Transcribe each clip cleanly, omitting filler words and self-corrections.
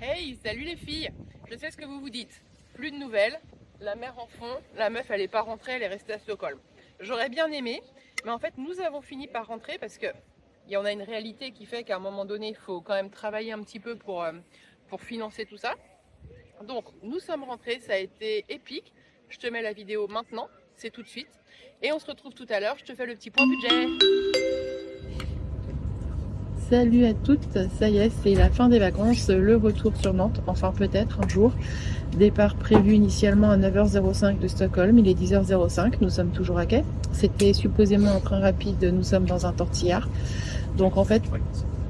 Hey, salut les filles. Je sais ce que vous vous dites. Plus de nouvelles, la mer en fond, la meuf elle est pas rentrée, elle est restée à Stockholm. J'aurais bien aimé, mais en fait nous avons fini par rentrer parce que on a une réalité qui fait qu'à un moment donné il faut quand même travailler un petit peu pour financer tout ça. Donc nous sommes rentrés, ça a été épique. Je te mets la vidéo maintenant, c'est tout de suite. Et on se retrouve tout à l'heure, je te fais le petit point budget. Salut à toutes, ça y est, c'est la fin des vacances, le retour sur Nantes, enfin peut-être un jour. Départ prévu initialement à 9h05 de Stockholm, il est 10h05, nous sommes toujours à quai. C'était supposément un train rapide, nous sommes dans un tortillard. Donc en fait,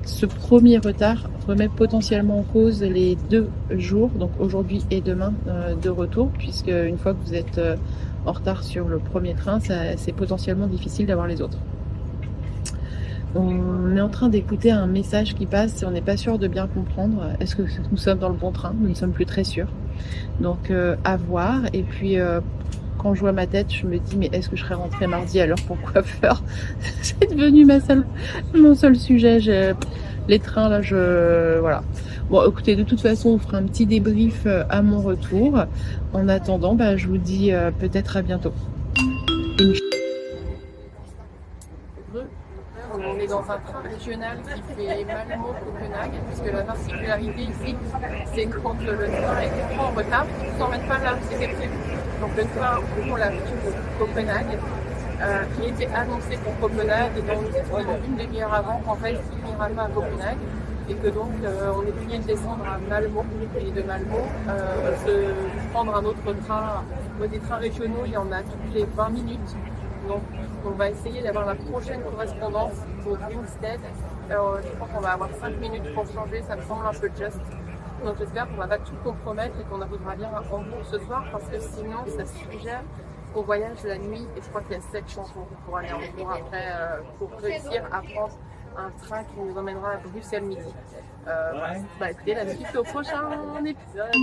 ce premier retard remet potentiellement en cause les 2 jours, donc aujourd'hui et demain, de retour, puisque une fois que vous êtes en retard sur le premier train, c'est potentiellement difficile d'avoir les autres. On est en train d'écouter un message qui passe et on n'est pas sûr de bien comprendre. Est-ce que nous sommes dans le bon train? Nous ne sommes plus très sûrs. Donc à voir. Et puis quand je vois ma tête, je me dis mais est-ce que je serais rentrée mardi à l'heure pour le coiffeur? C'est devenu mon seul sujet. Les trains là, voilà. Bon écoutez, de toute façon on fera un petit débrief à mon retour. En attendant, je vous dis peut-être à bientôt. On est dans un train régional qui fait Malmö-Copenhague, puisque la particularité ici, c'est quand le train est en retard, ils ne s'en mettent pas là où c'était prévu. Donc le train, on l'a pris pour Copenhague, qui était annoncé pour Copenhague, et donc une demi-heure avant qu'en fait il n'ira pas à Copenhague, et que donc on est obligé de descendre à Malmö, et de Malmö, prendre un autre train. Des trains régionaux, il y en a toutes les 20 minutes. Donc on va essayer d'avoir la prochaine correspondance pour Ringsted. Je crois qu'on va avoir 5 minutes pour changer, ça me semble un peu juste. Donc j'espère qu'on va pas tout compromettre et qu'on arrivera bien à Hambourg ce soir, parce que sinon ça suggère qu'on voyage la nuit, et je crois qu'il y a 7 chansons pour aller à Hambourg après, pour réussir à prendre un train qui nous emmènera à Bruxelles midi. Écoutez, la suite au prochain épisode.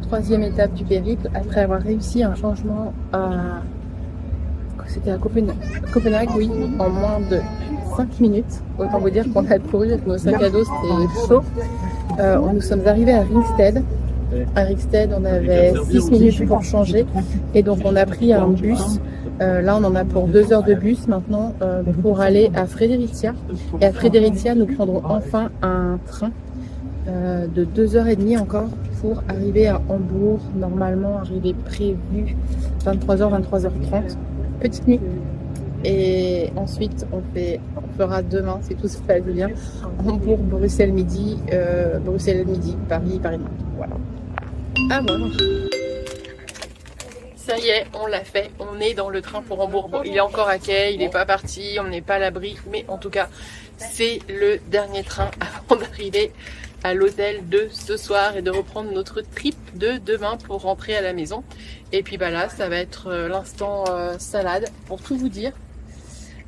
Troisième étape du périple, après avoir réussi un changement c'était à Copenhague, oui, en moins de 5 minutes. Autant vous dire qu'on a couru avec nos sacs à dos, c'était chaud. Nous sommes arrivés à Ringsted. À Ringsted, on avait 6 minutes pour changer. Et donc on a pris un bus. Là, on en a pour 2 heures de bus maintenant pour aller à Fredericia. Et à Fredericia, nous prendrons enfin un train de 2h30 encore pour arriver à Hambourg. Normalement, arrivée prévue 23h, 23h30. Petite nuit. Et ensuite, on fera demain, si tout se passe bien, Hambourg, Bruxelles midi, Paris, Nantes. Voilà. À moi. Ça y est, on l'a fait. On est dans le train pour Hambourg. Bon, il est encore à quai, il n'est pas parti, on n'est pas à l'abri, mais en tout cas, c'est le dernier train avant d'arriver à l'hôtel de ce soir et de reprendre notre trip de demain pour rentrer à la maison. Et puis là, ça va être l'instant salade, pour tout vous dire.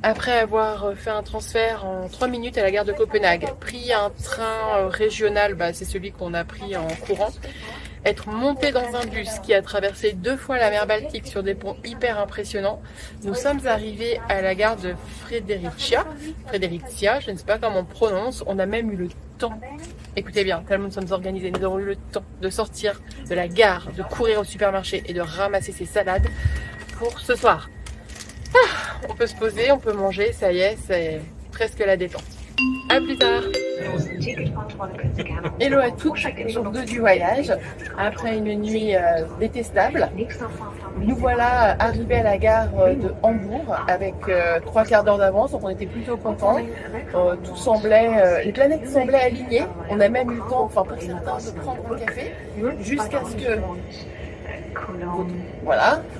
Après avoir fait un transfert en 3 minutes à la gare de Copenhague, pris un train régional, c'est celui qu'on a pris en courant, être monté dans un bus qui a traversé 2 fois la mer Baltique sur des ponts hyper impressionnants, nous sommes arrivés à la gare de Fredericia, je ne sais pas comment on prononce. On a même eu le temps, écoutez bien, tellement nous sommes organisés, nous avons eu le temps de sortir de la gare, de courir au supermarché et de ramasser ces salades pour ce soir. On peut se poser, on peut manger, ça y est, c'est presque la détente. A plus tard. Hello à toutes, jour 2 du voyage. Après une nuit détestable, nous voilà arrivés à la gare de Hambourg avec 3 quarts d'heure d'avance, donc on était plutôt contents. Tout semblait, les planètes semblaient alignées. On a même eu le temps, pour certains, de prendre un café, jusqu'à ce que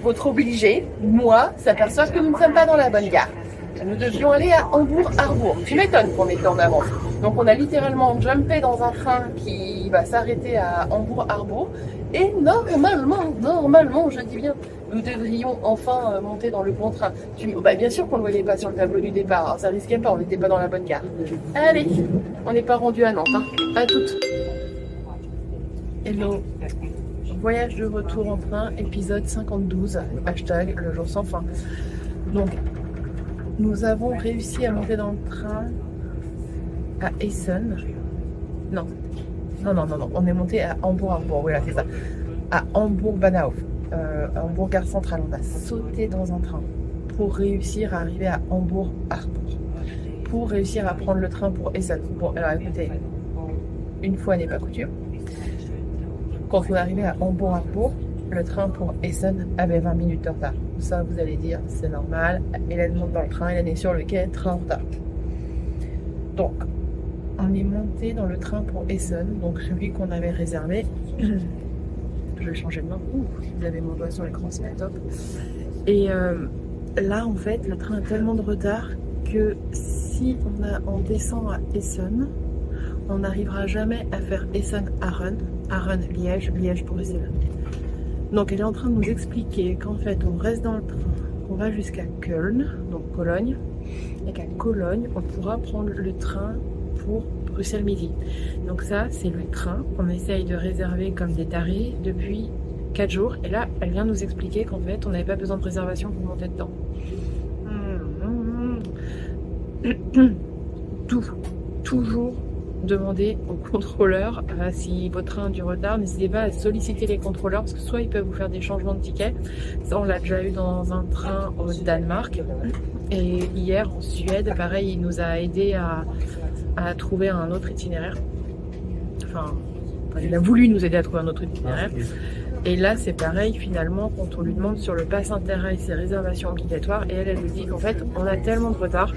votre obligé, moi, s'aperçoive que nous ne sommes pas dans la bonne gare. Nous devions aller à Hambourg-Harbourg. Tu m'étonnes qu'on était en avance. Donc on a littéralement jumpé dans un train qui va s'arrêter à Hambourg-Harbour. Et normalement, je dis bien, nous devrions enfin monter dans le bon train. Bien sûr qu'on ne le voyait pas sur le tableau du départ. Alors, ça risquait pas, on n'était pas dans la bonne gare. Allez, on n'est pas rendu à Nantes. À toutes. Hello. Voyage de retour en train, épisode 52, hashtag le jour sans fin. Donc, nous avons réussi à monter dans le train à Essen. Non, on est monté à Hambourg-Harbour, voilà, c'est ça. À Hambourg-Bahnhof, Hambourg-Gare Centrale. On a sauté dans un train pour réussir à arriver à Hambourg-Harbour, pour réussir à prendre le train pour Essen. Bon, alors écoutez, une fois n'est pas coutume. Quand on est arrivé à Hambourg-Harbour, le train pour Essen avait 20 minutes de retard. Ça, vous allez dire, c'est normal. Hélène monte dans le train, Hélène est sur le quai, train en retard. Donc, on est monté dans le train pour Essen, donc celui qu'on avait réservé. Je vais changer de main. Ouh, vous avez mon doigt sur l'écran, c'est top. Et là, en fait, le train a tellement de retard que si on descend à Essen, on n'arrivera jamais à faire Essen-Aachen, Aachen-Liège, Liège pour Essen. Donc elle est en train de nous expliquer qu'en fait on reste dans le train, qu'on va jusqu'à Köln, donc Cologne, et qu'à Cologne on pourra prendre le train pour Bruxelles Midi. Donc ça c'est le train qu'on essaye de réserver comme des tarés depuis 4 jours. Et là elle vient nous expliquer qu'en fait on n'avait pas besoin de réservation pour monter dedans. Toujours demander aux contrôleurs si votre train a du retard, n'hésitez pas à solliciter les contrôleurs parce que soit ils peuvent vous faire des changements de tickets, ça on l'a déjà eu dans un train au Danemark, et hier en Suède pareil il nous a aidé à trouver un autre itinéraire, enfin il a voulu nous aider à trouver un autre itinéraire. Et là c'est pareil finalement quand on lui demande sur le pass Interrail ses réservations obligatoires, et elle nous dit qu'en fait on a tellement de retard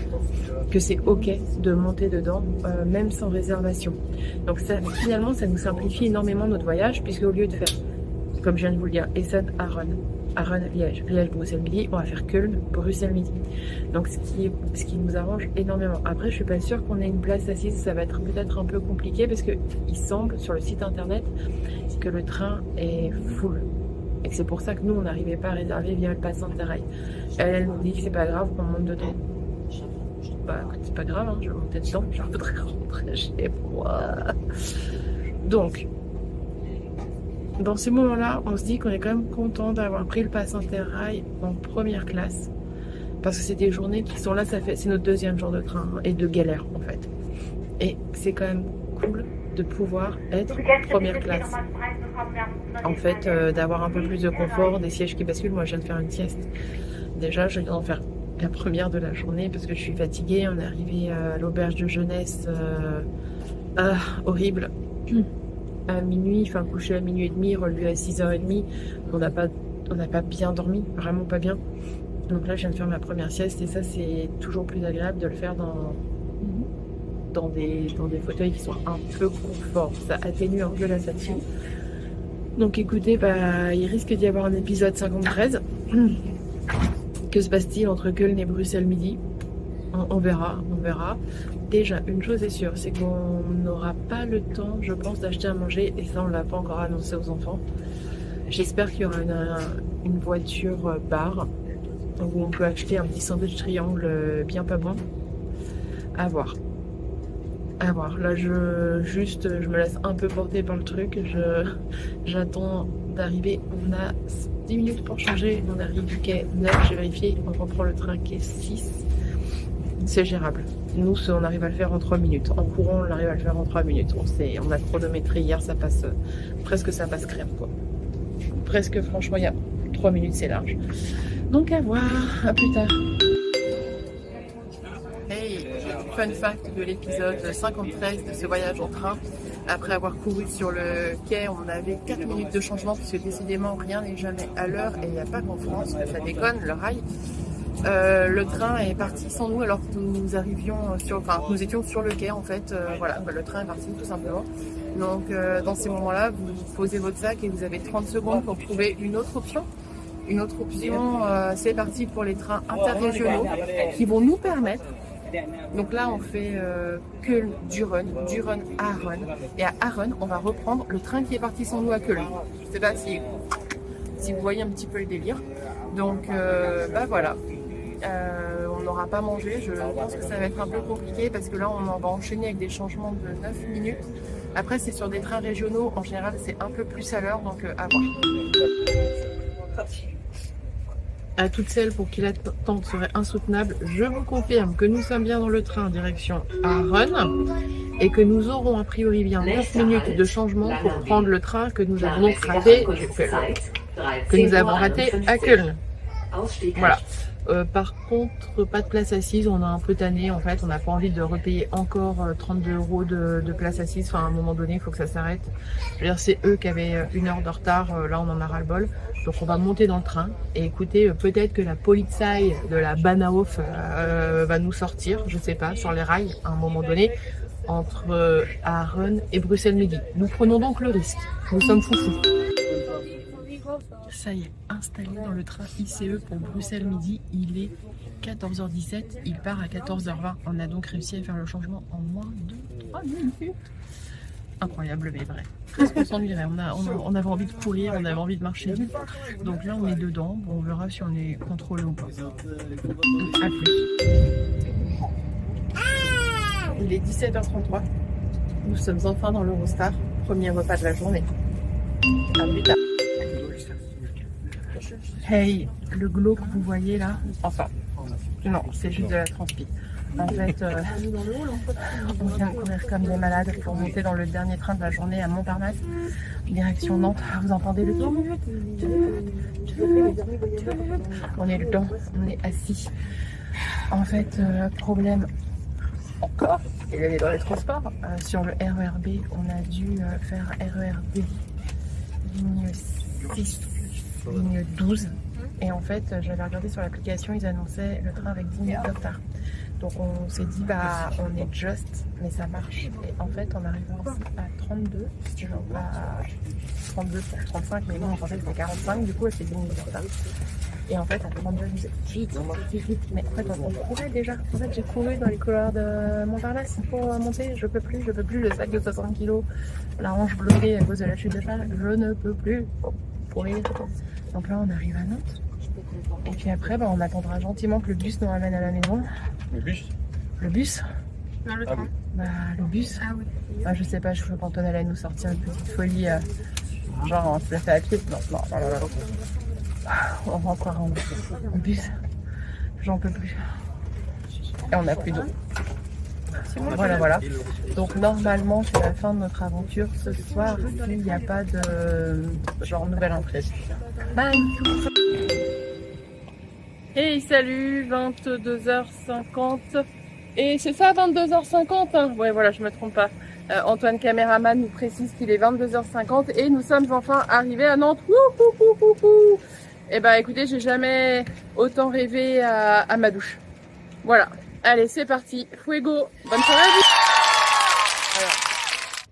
que c'est ok de monter dedans même sans réservation. Donc ça, finalement ça nous simplifie énormément notre voyage, puisque au lieu de faire, comme je viens de vous le dire, Essen-Aachen, Aachen-Liège, Liège-Bruxelles Midi, on va faire Köln, Bruxelles Midi. Donc ce qui nous arrange énormément. Après je suis pas sûre qu'on ait une place assise, ça va être peut-être un peu compliqué parce que il semble sur le site internet que le train est full. Et que c'est pour ça que nous on n'arrivait pas à réserver via le pass Interrail. Elle nous dit que c'est pas grave qu'on monte dedans. Bah c'est pas grave, hein, je vais monter dedans, je voudrais rentrer chez moi. Donc dans ce moment-là, on se dit qu'on est quand même content d'avoir pris le pass Interrail en première classe, parce que c'est des journées qui sont là, c'est notre deuxième jour de train et de galère en fait. Et c'est quand même cool de pouvoir être en première classe. En fait, d'avoir un peu plus de confort, des sièges qui basculent. Moi, je viens de faire une sieste. Déjà, je viens d'en faire la première de la journée parce que je suis fatiguée. On est arrivé à l'auberge de jeunesse, horrible. À minuit, enfin couché à minuit et demi, relevé à 6h30. On n'a pas bien dormi, vraiment pas bien. Donc là, je viens de faire ma première sieste et ça, c'est toujours plus agréable de le faire dans des fauteuils qui sont un peu confort. Ça atténue un peu la fatigue. Donc écoutez, il risque d'y avoir un épisode 53. Que se passe-t-il entre Köln et Bruxelles Midi? On verra. Déjà, une chose est sûre, c'est qu'on n'aura pas le temps, je pense, d'acheter à manger, et ça on l'a pas encore annoncé aux enfants. J'espère qu'il y aura une voiture bar où on peut acheter un petit sandwich triangle bien pas bon. À voir. Là je me laisse un peu porter par le truc. J'attends d'arriver. On a 10 minutes pour changer. On arrive du quai 9, j'ai vérifié. On reprend le train quai 6. C'est gérable. Nous, on arrive à le faire en 3 minutes. En courant, on arrive à le faire en 3 minutes. On a chronométré hier, ça passe crème quoi. Presque, franchement, il y a 3 minutes, c'est large. Donc à voir, à plus tard. Hey, fun fact de l'épisode 53 de ce voyage en train. Après avoir couru sur le quai, on avait 4 minutes de changement parce que décidément rien n'est jamais à l'heure et il n'y a pas qu'en France, ça déconne, le rail. Le train est parti sans nous alors que nous étions sur le quai en fait. Le train est parti tout simplement. Donc dans ces moments-là, vous posez votre sac et vous avez 30 secondes pour trouver une autre option. Une autre option, c'est parti pour les trains interrégionaux qui vont nous permettre. Donc là, on fait Köln, Düren, Aachen. Et à Aachen, on va reprendre le train qui est parti sans nous à Köln. Je ne sais pas si vous voyez un petit peu le délire. Donc voilà. On n'aura pas mangé. Je pense que ça va être un peu compliqué parce que là, on va enchaîner avec des changements de 9 minutes. Après, c'est sur des trains régionaux, en général, c'est un peu plus à l'heure, donc à voir. À toutes celles pour qui l'attente serait insoutenable, je vous confirme que nous sommes bien dans le train direction Aachen et que nous aurons a priori bien 9 minutes de changement pour prendre le train que nous avons donc raté, à Köln. Voilà. Par contre, pas de place assise, on a un peu tanné en fait, on n'a pas envie de repayer encore 32 € de place assise, enfin à un moment donné il faut que ça s'arrête. Je veux dire, c'est eux qui avaient 1 heure de retard, là on en a ras le bol, donc on va monter dans le train et écoutez, peut-être que la Polizei de la Bahnhof va nous sortir, je sais pas, sur les rails à un moment donné, entre Aachen et Bruxelles Midi. Nous prenons donc le risque, nous sommes foufous. Ça y est, installé dans le train ICE pour Bruxelles Midi, il est 14h17, il part à 14h20. On a donc réussi à faire le changement en moins de 3 minutes. Incroyable mais vrai. Parce qu'on s'ennuierait, on avait envie de courir, on avait envie de marcher vite. Donc là on est dedans, bon, on verra si on est contrôlé ou pas. A plus. Il est 17h33, nous sommes enfin dans l'Eurostar, premier repas de la journée. À plus tard. Hey, le glow que vous voyez là, enfin, non, c'est juste de la transpi. En fait, on vient de courir comme des malades pour monter dans le dernier train de la journée à Montparnasse, direction Nantes. Vous entendez le tout? On est dedans, on est assis. En fait, problème encore, il est dans les transports. Sur le RERB, on a dû faire RERB ligne 6. Ligne 12 et en fait j'avais regardé sur l'application, ils annonçaient le train avec 10 minutes de retard, donc on s'est dit bah on est just, mais ça marche, et en fait on arrive ici à 32, genre à 32 pour 35, mais bon en fait c'était 45, du coup c'est 10 minutes de retard, et en fait à 32 je me disais vite, mais en fait on courait déjà, en fait j'ai couru dans les couloirs de Montparnasse pour monter, je peux plus, le sac de 60 kg, la hanche bloquée à cause de la chute de cheval, je ne peux plus courir. Donc là on arrive à Nantes et puis après bah, on attendra gentiment que le bus nous ramène à la maison. Le bus? Le bus? Non, le train. Bah le bus. Ah oui. Bah, je sais pas, je veux qu'Antoine allait nous sortir une petite folie, genre on se la fait à pied. Non. On va encore en bus. J'en peux plus. Et on n'a plus d'eau. Voilà. Donc normalement c'est la fin de notre aventure ce soir s'il n'y a pas de genre nouvelle entrée. Bye. Hey salut, 22h50. Et c'est ça 22h50 hein. Ouais voilà, je me trompe pas. Antoine caméraman nous précise qu'il est 22h50 et nous sommes enfin arrivés à Nantes. Et bah écoutez, j'ai jamais autant rêvé à ma douche. Voilà. Allez, c'est parti. Fuego. Bonne soirée à vous. Alors,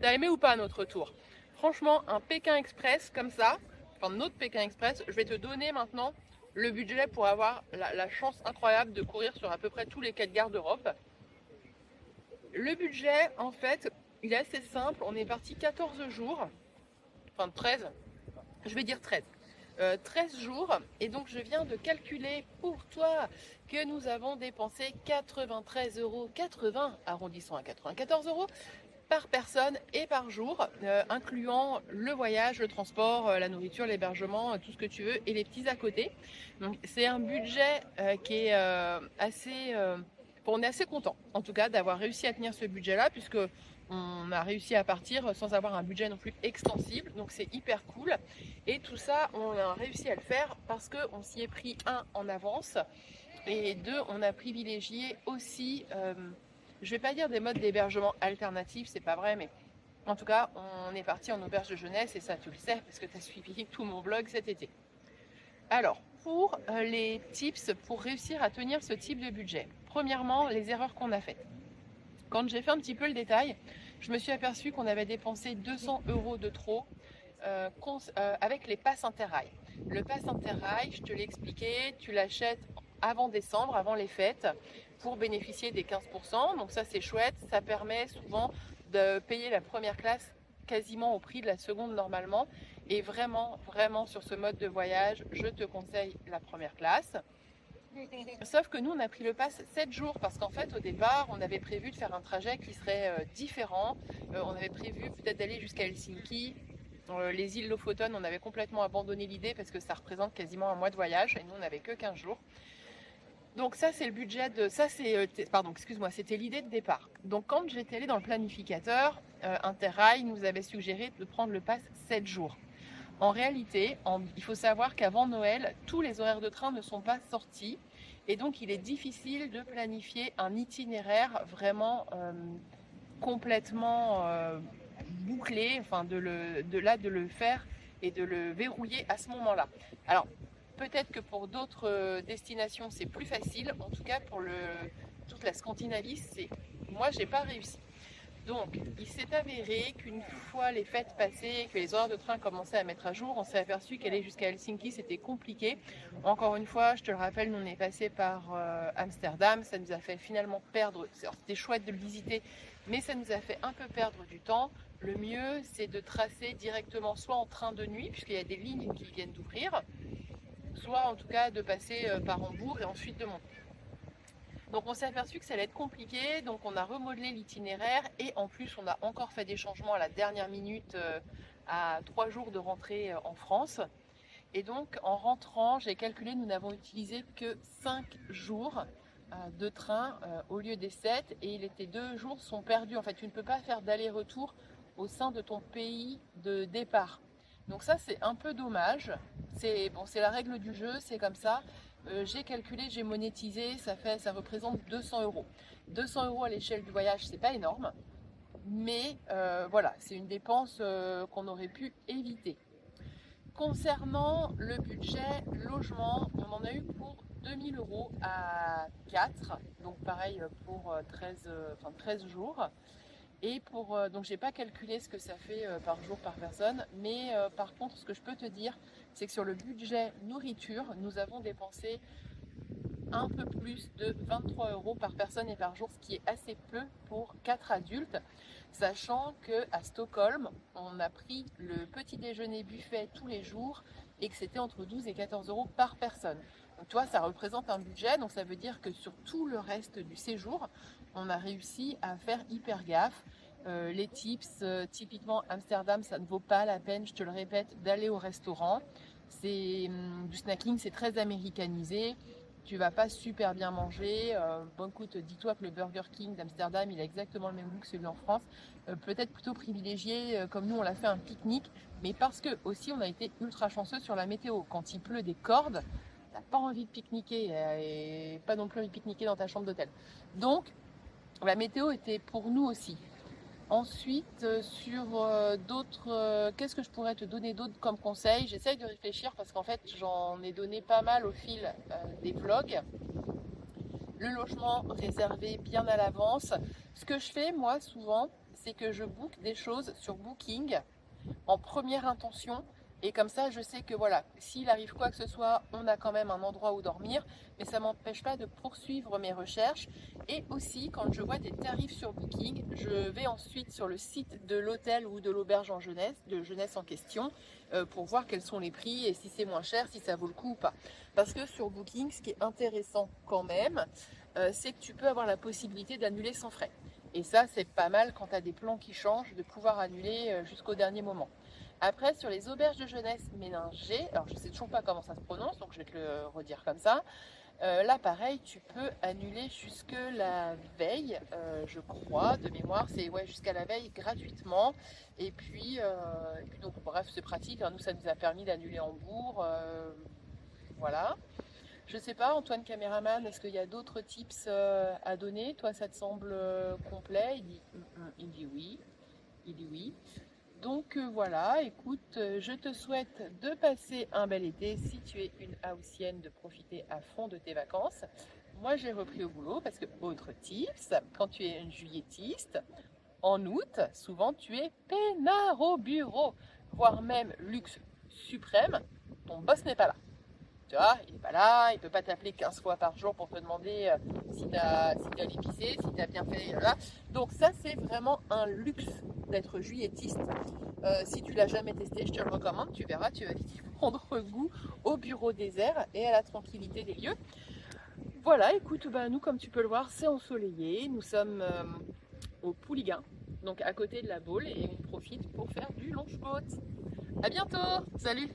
t'as aimé ou pas notre tour? Franchement, un Pékin Express comme ça, enfin notre Pékin Express, je vais te donner maintenant le budget pour avoir la chance incroyable de courir sur à peu près tous les 4 gares d'Europe. Le budget, en fait, il est assez simple. On est parti 14 jours, enfin 13, je vais dire 13. 13 jours, et donc je viens de calculer pour toi que nous avons dépensé 93,80 €, arrondissons à 94 € par personne et par jour, incluant le voyage, le transport, la nourriture, l'hébergement, tout ce que tu veux, et les petits à côté. Donc c'est un budget qui est assez... Bon, on est assez content en tout cas d'avoir réussi à tenir ce budget là, puisque on a réussi à partir sans avoir un budget non plus extensible, donc c'est hyper cool. Et tout ça, on a réussi à le faire parce qu'on s'y est pris en avance, et on a privilégié aussi, je vais pas dire des modes d'hébergement alternatifs, c'est pas vrai, mais en tout cas, on est parti en auberge de jeunesse, et ça tu le sais parce que tu as suivi tout mon vlog cet été. Alors, pour les tips pour réussir à tenir ce type de budget, premièrement, les erreurs qu'on a faites. Quand j'ai fait un petit peu le détail, je me suis aperçue qu'on avait dépensé 200 € de trop avec les passes Interrail. Le pass Interrail, je te l'ai expliqué, tu l'achètes avant décembre, avant les fêtes, pour bénéficier des 15%. Donc ça c'est chouette, ça permet souvent de payer la première classe quasiment au prix de la seconde normalement. Et vraiment sur ce mode de voyage, je te conseille la première classe. Sauf que nous, on a pris le pass 7 jours parce qu'en fait, au départ, on avait prévu de faire un trajet qui serait différent. On avait prévu peut-être d'aller jusqu'à Helsinki. Les îles Lofoten, on avait complètement abandonné l'idée parce que ça représente quasiment un mois de voyage et nous, on n'avait que 15 jours. Donc ça, c'est le budget de... Ça, c'est... Pardon, excuse-moi, c'était l'idée de départ. Donc quand j'étais allée dans le planificateur, Interrail nous avait suggéré de prendre le pass 7 jours. En réalité, il faut savoir qu'avant Noël, tous les horaires de train ne sont pas sortis et donc il est difficile de planifier un itinéraire vraiment complètement bouclé, enfin de le faire et de le verrouiller à ce moment-là. Alors peut-être que pour d'autres destinations c'est plus facile, en tout cas pour toute la Scandinavie, moi j'ai pas réussi. Donc, il s'est avéré qu'une fois les fêtes passées, que les horaires de train commençaient à mettre à jour, on s'est aperçu qu'aller jusqu'à Helsinki, c'était compliqué. Encore une fois, je te le rappelle, nous on est passé par Amsterdam, ça nous a fait finalement perdre, c'était chouette de le visiter, mais ça nous a fait un peu perdre du temps. Le mieux, c'est de tracer directement soit en train de nuit, puisqu'il y a des lignes qui viennent d'ouvrir, soit en tout cas de passer par Hambourg et ensuite de monter. Donc on s'est aperçu que ça allait être compliqué, donc on a remodelé l'itinéraire et en plus on a encore fait des changements à la dernière minute à 3 jours de rentrée en France. Et donc en rentrant, j'ai calculé, nous n'avons utilisé que 5 jours de train au lieu des 7 et les 2 jours sont perdus. En fait, tu ne peux pas faire d'aller-retour au sein de ton pays de départ. Donc ça c'est un peu dommage, c'est la règle du jeu, c'est comme ça. J'ai calculé, j'ai monétisé, ça représente 200 €. 200 € à l'échelle du voyage, c'est pas énorme, mais voilà, c'est une dépense qu'on aurait pu éviter. Concernant le budget logement, on en a eu pour 2000 € à 4, donc pareil pour 13 jours. Et donc j'ai pas calculé ce que ça fait par jour par personne, mais par contre ce que je peux te dire, c'est que sur le budget nourriture, nous avons dépensé un peu plus de 23 € par personne et par jour, ce qui est assez peu pour 4 adultes, sachant qu'à Stockholm, on a pris le petit déjeuner buffet tous les jours et que c'était entre 12 et 14 € par personne. Donc tu vois, ça représente un budget, donc ça veut dire que sur tout le reste du séjour, on a réussi à faire hyper gaffe. Les tips, typiquement Amsterdam, ça ne vaut pas la peine, je te le répète, d'aller au restaurant. C'est du snacking, c'est très américanisé. Tu vas pas super bien manger. Bon écoute, dis-toi que le Burger King d'Amsterdam, il a exactement le même goût que celui en France. Peut-être plutôt privilégié, comme nous on l'a fait, un pique-nique, mais parce que aussi on a été ultra chanceux sur la météo. Quand il pleut des cordes, t'as pas envie de pique-niquer et pas non plus envie de pique-niquer dans ta chambre d'hôtel. Donc la météo était pour nous aussi. Ensuite, sur d'autres, qu'est-ce que je pourrais te donner d'autre comme conseil? J'essaye de réfléchir parce qu'en fait, j'en ai donné pas mal au fil des vlogs. Le logement réservé bien à l'avance. Ce que je fais, moi, souvent, c'est que je book des choses sur Booking en première intention. Et comme ça, je sais que voilà, s'il arrive quoi que ce soit, on a quand même un endroit où dormir. Mais ça ne m'empêche pas de poursuivre mes recherches. Et aussi, quand je vois des tarifs sur Booking, je vais ensuite sur le site de l'hôtel ou de l'auberge de jeunesse en question, pour voir quels sont les prix et si c'est moins cher, si ça vaut le coup ou pas. Parce que sur Booking, ce qui est intéressant quand même, c'est que tu peux avoir la possibilité d'annuler sans frais. Et ça, c'est pas mal quand tu as des plans qui changent, de pouvoir annuler jusqu'au dernier moment. Après, sur les auberges de jeunesse ménagées, alors je sais toujours pas comment ça se prononce, donc je vais te le redire comme ça. Là, pareil, tu peux annuler jusque la veille, je crois, de mémoire, c'est ouais, jusqu'à la veille gratuitement. Et puis donc bref, c'est pratique, hein, nous ça nous a permis d'annuler Hambourg, voilà. Je sais pas, Antoine caméraman, est-ce qu'il y a d'autres tips à donner? Toi, ça te semble complet? Il dit oui. Il dit oui. Donc voilà, écoute, je te souhaite de passer un bel été. Si tu es une haussienne, de profiter à fond de tes vacances. Moi, j'ai repris au boulot parce que, autre tips, quand tu es une juillettiste, en août, souvent tu es peinard au bureau, voire même luxe suprême, ton boss n'est pas là. Tu vois, il n'est pas là, il ne peut pas t'appeler 15 fois par jour pour te demander si tu as épicé, si tu as bien fait. Là. Donc ça, c'est vraiment un luxe d'être juillettiste. Si tu l'as jamais testé, je te le recommande, tu verras, tu vas vite y prendre goût au bureau désert et à la tranquillité des lieux. Voilà, écoute, bah, nous comme tu peux le voir, c'est ensoleillé. Nous sommes au Pouliguen, donc à côté de la Baule, et on profite pour faire du longe-côte. À bientôt, salut!